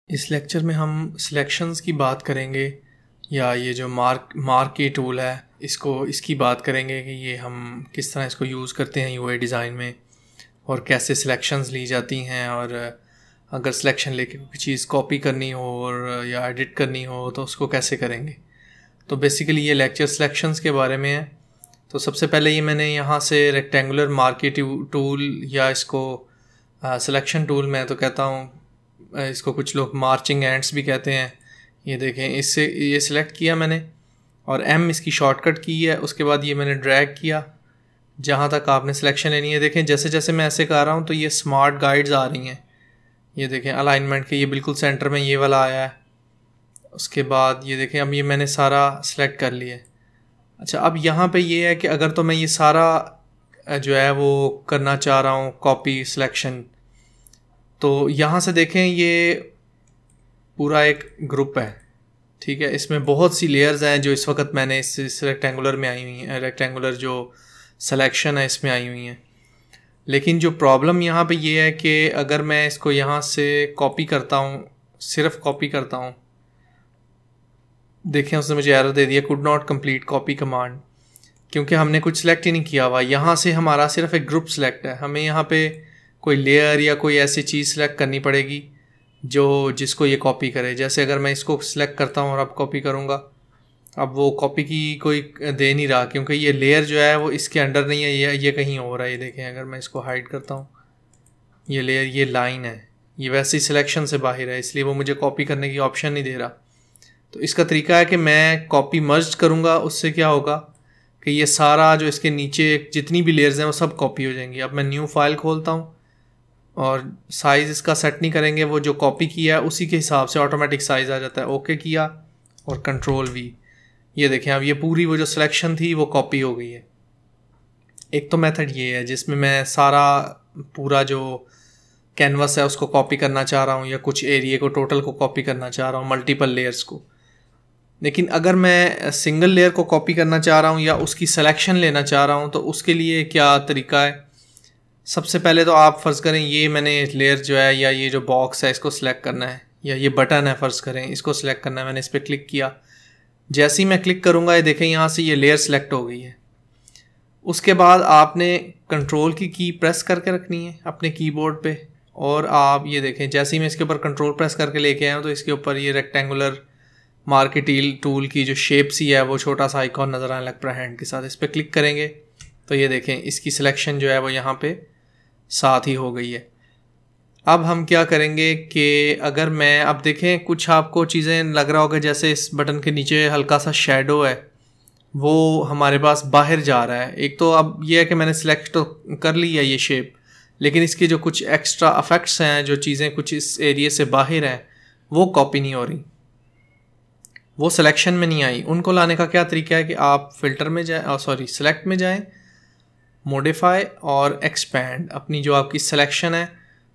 इस लेक्चर में हम सिलेक्शंस की बात करेंगे या ये जो मार्क के टूल है इसकी बात करेंगे कि ये हम किस तरह इसको यूज़ करते हैं यूआई डिज़ाइन में और कैसे सिलेक्शंस ली जाती हैं, और अगर सिलेक्शन लेके कोई चीज़ कॉपी करनी हो और या एडिट करनी हो तो उसको कैसे करेंगे। तो बेसिकली ये लेक्चर सिलेक्शंस के बारे में है। तो सबसे पहले ये मैंने यहाँ से रेक्टेंगुलर मार्क के टूल या इसको सिलेक्शन टूल मैं तो कहता हूँ, इसको कुछ लोग मार्चिंग एंड्स भी कहते हैं। ये देखें, इससे ये सिलेक्ट किया मैंने और M इसकी शॉर्टकट की है। उसके बाद ये मैंने ड्रैग किया जहाँ तक आपने सिलेक्शन लेनी है। देखें जैसे जैसे मैं ऐसे कर रहा हूँ तो ये स्मार्ट गाइड्स आ रही हैं। ये देखें अलाइनमेंट के, ये बिल्कुल सेंटर में ये वाला आया है। उसके बाद ये देखें अब ये मैंने सारा सिलेक्ट कर लिया है। अच्छा, अब यहाँ पे ये है कि अगर तो मैं ये सारा जो है वो करना चाह रहा हूँ कॉपी सिलेक्शन, तो यहाँ से देखें ये पूरा एक ग्रुप है, ठीक है। इसमें बहुत सी लेयर्स हैं जो इस वक्त मैंने इस रेक्टेंगुलर में आई हुई हैं, रेक्टेंगुलर जो सिलेक्शन है इसमें आई हुई हैं। लेकिन जो प्रॉब्लम यहाँ पे ये है कि अगर मैं इसको यहाँ से कॉपी करता हूँ, सिर्फ कॉपी करता हूँ, देखें उसने मुझे एरर दे दिया, could not complete copy command, क्योंकि हमने कुछ सिलेक्ट ही नहीं किया हुआ। यहाँ से हमारा सिर्फ एक ग्रुप सिलेक्ट है, हमें यहाँ पे कोई लेयर या कोई ऐसी चीज़ सिलेक्ट करनी पड़ेगी जिसको ये कॉपी करे। जैसे अगर मैं इसको सिलेक्ट करता हूँ और अब कॉपी करूँगा, अब वो कॉपी की कोई दे नहीं रहा क्योंकि ये लेयर जो है वो इसके अंडर नहीं है, ये कहीं हो रहा है। ये देखें अगर मैं इसको हाइड करता हूँ, ये लेयर, ये लाइन है, ये वैसे ही सिलेक्शन से बाहर है, इसलिए वो मुझे कॉपी करने की ऑप्शन नहीं दे रहा। तो इसका तरीका है कि मैं कॉपी मर्ज करूँगा, उससे क्या होगा कि ये सारा जो इसके नीचे जितनी भी लेयर्स हैं वो सब कॉपी हो जाएंगी। अब मैं न्यू फाइल खोलता हूँ और साइज़ इसका सेट नहीं करेंगे, वो जो कॉपी किया है उसी के हिसाब से ऑटोमेटिक साइज़ आ जाता है। ओके किया और कंट्रोल-V, ये देखें अब ये पूरी वो जो सिलेक्शन थी वो कॉपी हो गई है। एक तो मेथड ये है जिसमें मैं सारा पूरा जो कैनवस है उसको कॉपी करना चाह रहा हूँ या कुछ एरिया को टोटल को कॉपी करना चाह रहा हूँ, मल्टीपल लेयर्स को। लेकिन अगर मैं सिंगल लेयर को कॉपी करना चाह रहा हूँ या उसकी सिलेक्शन लेना चाह रहा हूँ तो उसके लिए क्या तरीका है। सबसे पहले तो आप फ़र्ज़ करें ये मैंने लेयर जो है या ये जो बॉक्स है इसको सिलेक्ट करना है, या ये बटन है फ़र्ज़ करें इसको सिलेक्ट करना है। मैंने इस पर क्लिक किया, जैसे ही मैं क्लिक करूँगा ये देखें यहाँ से ये लेयर सिलेक्ट हो गई है। उसके बाद आपने कंट्रोल की प्रेस करके रखनी है अपने कीबोर्ड पे, और आप ये देखें जैसे ही मैं इसके ऊपर कंट्रोल प्रेस करके लेके आया हूँ तो इसके ऊपर ये रेक्टेंगुलर मार्क टूल की जो शेप सी है वो छोटा सा आइकॉन नज़र आने लग पड़ा है हैंड के साथ। इस पर क्लिक करेंगे तो ये देखें इसकी सिलेक्शन जो है वो यहाँ पे साथ ही हो गई है। अब हम क्या करेंगे कि अगर मैं अब देखें कुछ आपको चीज़ें लग रहा होगा जैसे इस बटन के नीचे हल्का सा शेडो है वो हमारे पास बाहर जा रहा है। एक तो अब ये है कि मैंने सिलेक्ट तो कर ली है ये शेप, लेकिन इसके जो कुछ एक्स्ट्रा इफेक्ट्स हैं, जो चीज़ें कुछ इस एरिया से बाहर हैं वो कॉपी नहीं हो रही, वो सिलेक्शन में नहीं आई। उनको लाने का क्या तरीका है कि आप फिल्टर में जाएं, सिलेक्ट में जाएं, मॉडिफाई और एक्सपैंड, अपनी जो आपकी सिलेक्शन है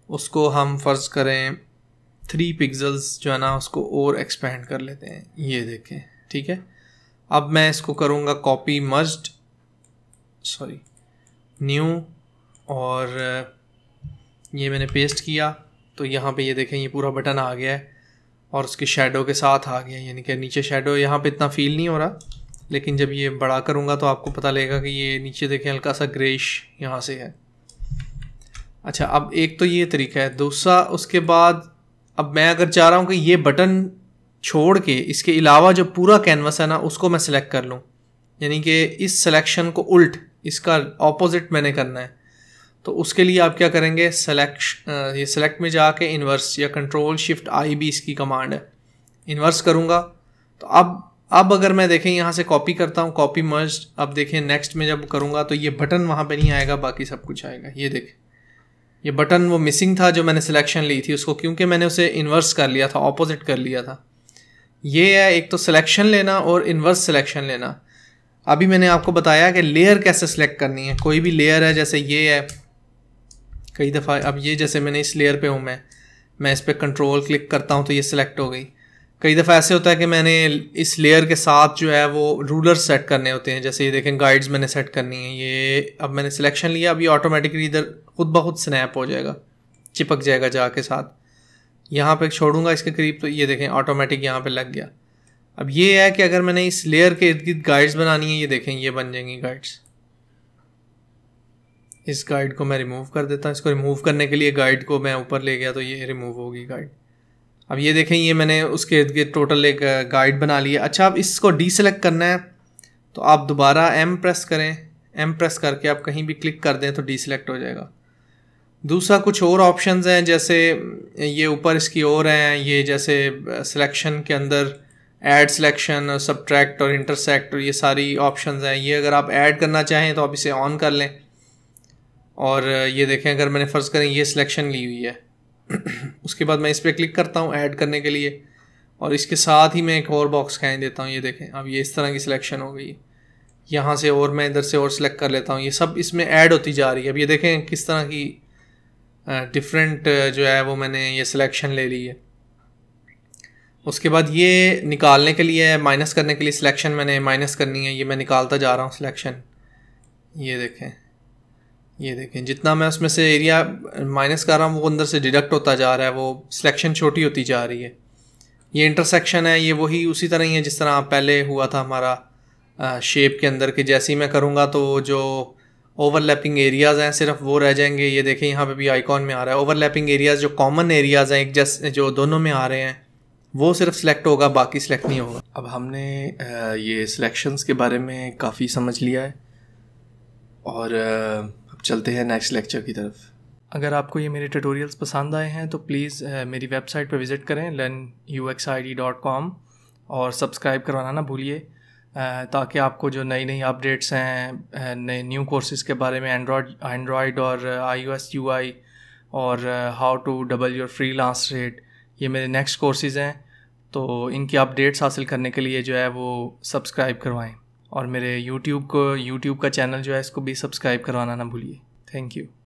उसको हम फ़र्ज़ करें 3 पिक्सल्स जो है ना उसको और एक्सपैंड कर लेते हैं। ये देखें, ठीक है। अब मैं इसको करूँगा कॉपी मर्ज्ड, न्यू, और ये मैंने पेस्ट किया तो यहाँ पे ये देखें ये पूरा बटन आ गया है और उसके शेडो के साथ आ गया। यानी कि नीचे शेडो यहाँ पे इतना फील नहीं हो रहा, लेकिन जब ये बड़ा करूँगा तो आपको पता लगेगा कि ये नीचे देखें हल्का सा ग्रेश यहाँ से है। अच्छा, अब एक तो ये तरीका है। दूसरा, उसके बाद अब मैं अगर चाह रहा हूँ कि ये बटन छोड़ के इसके अलावा जो पूरा कैनवस है ना उसको मैं सिलेक्ट कर लूँ, यानी कि इस सिलेक्शन को उल्ट, इसका ऑपोजिट मैंने करना है, तो उसके लिए आप क्या करेंगे, ये सिलेक्ट में जाके इन्वर्स या Ctrl+Shift+I भी इसकी कमांड है। इन्वर्स करूँगा तो अब अगर मैं देखें यहाँ से कॉपी करता हूँ, कॉपी मर्ज्ड, अब देखें नेक्स्ट में जब करूँगा तो ये बटन वहाँ पे नहीं आएगा, बाकी सब कुछ आएगा। ये देखें ये बटन वो मिसिंग था जो मैंने सिलेक्शन ली थी उसको, क्योंकि मैंने उसे इन्वर्स कर लिया था, ऑपोजिट कर लिया था। ये है एक तो सिलेक्शन लेना और इन्वर्स सिलेक्शन लेना। अभी मैंने आपको बताया कि लेयर कैसे सिलेक्ट करनी है। कोई भी लेयर है, जैसे ये है, कई दफ़ा अब ये जैसे मैंने इस लेयर पे हूँ मैं इस पर कंट्रोल क्लिक करता हूँ तो ये सिलेक्ट हो गई। कई दफ़ा ऐसे होता है कि मैंने इस लेयर के साथ जो है वो रूलर सेट करने होते हैं, जैसे ये देखें गाइड्स मैंने सेट करनी है। ये अब मैंने सिलेक्शन लिया, अब ये ऑटोमेटिकली इधर खुद ब खुद स्नैप हो जाएगा, चिपक जाएगा जाके साथ। यहाँ पे छोड़ूंगा इसके करीब तो ये देखें ऑटोमेटिक यहाँ पे लग गया। अब ये है कि अगर मैंने इस लेयर के इर्द गिर्द गाइड्स बनानी है, ये देखें ये बन जाएंगी गाइड्स। इस गाइड को मैं रिमूव कर देता हूँ। इसको रिमूव करने के लिए गाइड को मैं ऊपर ले गया तो ये रिमूव होगी गाइड। अब ये देखें ये मैंने उसके इर्द गिर्द टोटल एक गाइड बना लिया। अच्छा, अब इसको डीसेलेक्ट करना है तो आप दोबारा M प्रेस करें। M प्रेस करके आप कहीं भी क्लिक कर दें तो डीसेलेक्ट हो जाएगा। दूसरा कुछ और ऑप्शंस हैं, जैसे ये ऊपर इसकी और हैं, ये जैसे सिलेक्शन के अंदर ऐड सिलेक्शन, सब्ट्रैक्ट और इंटरसेक्ट और ये सारी ऑप्शंस हैं। ये अगर आप ऐड करना चाहें तो आप इसे ऑन कर लें। और ये देखें अगर मैंने फ़र्ज़ करें ये सिलेक्शन ली हुई है उसके बाद मैं इस पर क्लिक करता हूँ ऐड करने के लिए, और इसके साथ ही मैं एक और बॉक्स खींच देता हूँ। ये देखें अब ये इस तरह की सिलेक्शन हो गई। यहाँ से और मैं इधर से और सिलेक्ट कर लेता हूँ, ये सब इसमें ऐड होती जा रही है। अब ये देखें किस तरह की डिफरेंट जो है वो मैंने ये सिलेक्शन ले ली है। उसके बाद ये निकालने के लिए, माइनस करने के लिए सिलेक्शन मैंने माइनस करनी है। ये मैं निकालता जा रहा हूँ सिलेक्शन। ये देखें जितना मैं उसमें से एरिया माइनस कर रहा हूँ वो अंदर से डिडक्ट होता जा रहा है, वो सिलेक्शन छोटी होती जा रही है। ये इंटरसेक्शन है, ये वही उसी तरह ही है जिस तरह पहले हुआ था हमारा शेप के अंदर, कि जैसे ही मैं करूँगा तो जो ओवरलैपिंग एरियाज़ हैं सिर्फ वो रह जाएंगे। ये देखें यहाँ पे भी आइकॉन में आ रहा है ओवरलैपिंग एरियाज़, जो कॉमन एरियाज़ हैं एक जैसे जो दोनों में आ रहे हैं वो सिर्फ सिलेक्ट होगा, बाकी सिलेक्ट नहीं होगा। अब हमने ये सिलेक्शंस के बारे में काफ़ी समझ लिया है और अब चलते हैं नेक्स्ट लेक्चर की तरफ। अगर आपको ये मेरे ट्यूटोरियल्स पसंद आए हैं तो प्लीज़ मेरी वेबसाइट पर विज़िट करें learnuxid.com और सब्सक्राइब करवाना ना भूलिए, ताकि आपको जो नई नई अपडेट्स हैं नए न्यू कोर्सेज़ के बारे में, एंड्रॉयड और iOS UI और how to double your freelance rate, ये मेरे नेक्स्ट कोर्सेज़ हैं। तो इनकी अपडेट्स हासिल करने के लिए जो है वो सब्सक्राइब करवाएं, और मेरे यूट्यूब का चैनल जो है इसको भी सब्सक्राइब करवाना ना भूलिए। Thank you.